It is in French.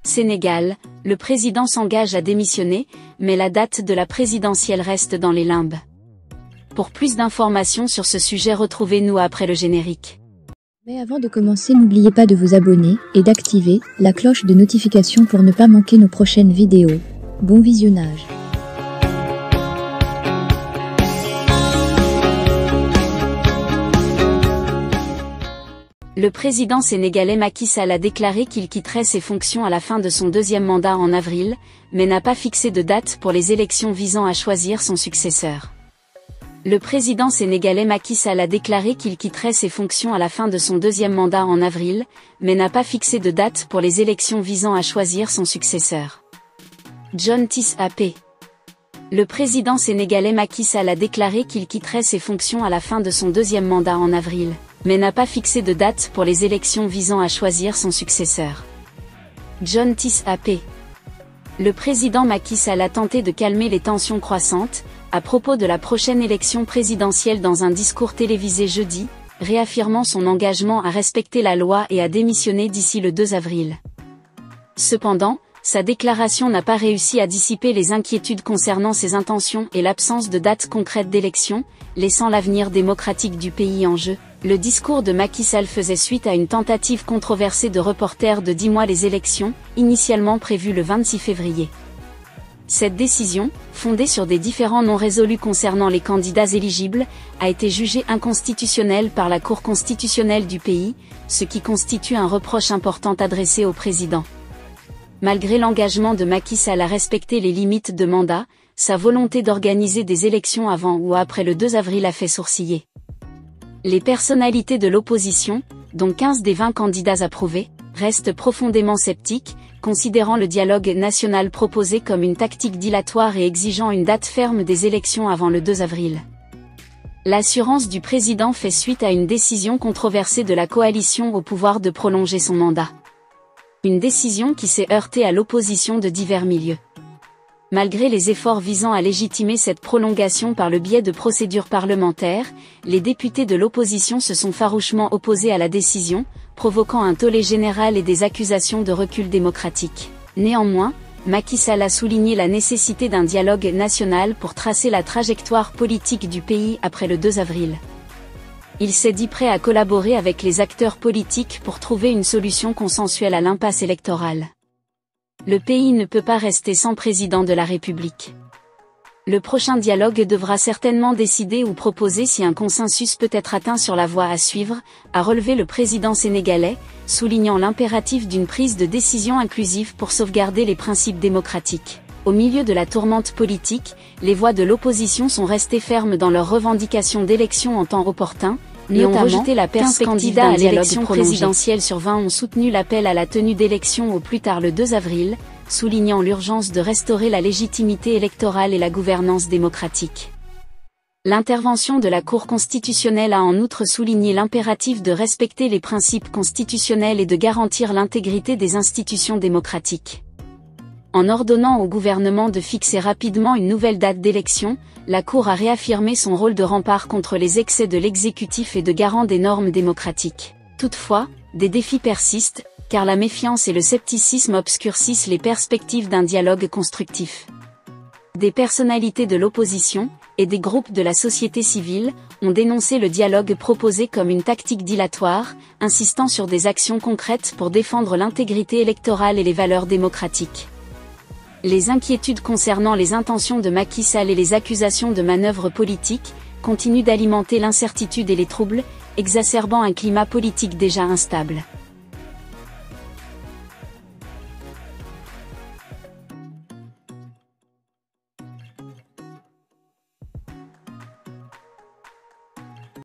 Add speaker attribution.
Speaker 1: Sénégal, le président s'engage à démissionner, mais la date de la présidentielle reste dans les limbes. Pour plus d'informations sur ce sujet, retrouvez-nous après le générique.
Speaker 2: Mais avant de commencer, n'oubliez pas de vous abonner et d'activer la cloche de notification pour ne pas manquer nos prochaines vidéos. Bon visionnage.
Speaker 1: Le président sénégalais Macky Sall a déclaré qu'il quitterait ses fonctions à la fin de son deuxième mandat en avril, mais n'a pas fixé de date pour les élections visant à choisir son successeur. Le président sénégalais Macky Sall a déclaré qu'il quitterait ses fonctions à la fin de son deuxième mandat en avril, mais n'a pas fixé de date pour les élections visant à choisir son successeur. John Tiss AP. Le président sénégalais Macky Sall a déclaré qu'il quitterait ses fonctions à la fin de son deuxième mandat en avril, mais n'a pas fixé de date pour les élections visant à choisir son successeur. John Tiss AP. Le président Macky Sall a tenté de calmer les tensions croissantes, à propos de la prochaine élection présidentielle dans un discours télévisé jeudi, réaffirmant son engagement à respecter la loi et à démissionner d'ici le 2 avril. Cependant, sa déclaration n'a pas réussi à dissiper les inquiétudes concernant ses intentions et l'absence de date concrète d'élection, laissant l'avenir démocratique du pays en jeu. Le discours de Macky Sall faisait suite à une tentative controversée de reporter de 10 mois les élections, initialement prévues le 26 février. Cette décision, fondée sur des différends non résolus concernant les candidats éligibles, a été jugée inconstitutionnelle par la Cour constitutionnelle du pays, ce qui constitue un reproche important adressé au président. Malgré l'engagement de Macky Sall à respecter les limites de mandat, sa volonté d'organiser des élections avant ou après le 2 avril a fait sourciller. Les personnalités de l'opposition, dont 15 des 20 candidats approuvés, restent profondément sceptiques, considérant le dialogue national proposé comme une tactique dilatoire et exigeant une date ferme des élections avant le 2 avril. L'assurance du président fait suite à une décision controversée de la coalition au pouvoir de prolonger son mandat. Une décision qui s'est heurtée à l'opposition de divers milieux. Malgré les efforts visant à légitimer cette prolongation par le biais de procédures parlementaires, les députés de l'opposition se sont farouchement opposés à la décision, provoquant un tollé général et des accusations de recul démocratique. Néanmoins, Macky Sall a souligné la nécessité d'un dialogue national pour tracer la trajectoire politique du pays après le 2 avril. Il s'est dit prêt à collaborer avec les acteurs politiques pour trouver une solution consensuelle à l'impasse électorale. Le pays ne peut pas rester sans président de la République. Le prochain dialogue devra certainement décider ou proposer si un consensus peut être atteint sur la voie à suivre, a relevé le président sénégalais, soulignant l'impératif d'une prise de décision inclusive pour sauvegarder les principes démocratiques. Au milieu de la tourmente politique, les voix de l'opposition sont restées fermes dans leurs revendications d'élections en temps opportun, et ont rejeté la perspective d'un dialogue présidentiel sur 20 ont soutenu l'appel à la tenue d'élections au plus tard le 2 avril, soulignant l'urgence de restaurer la légitimité électorale et la gouvernance démocratique. L'intervention de la Cour constitutionnelle a en outre souligné l'impératif de respecter les principes constitutionnels et de garantir l'intégrité des institutions démocratiques. En ordonnant au gouvernement de fixer rapidement une nouvelle date d'élection, la Cour a réaffirmé son rôle de rempart contre les excès de l'exécutif et de garant des normes démocratiques. Toutefois, des défis persistent, car la méfiance et le scepticisme obscurcissent les perspectives d'un dialogue constructif. Des personnalités de l'opposition, et des groupes de la société civile, ont dénoncé le dialogue proposé comme une tactique dilatoire, insistant sur des actions concrètes pour défendre l'intégrité électorale et les valeurs démocratiques. Les inquiétudes concernant les intentions de Macky Sall et les accusations de manœuvres politiques continuent d'alimenter l'incertitude et les troubles, exacerbant un climat politique déjà instable.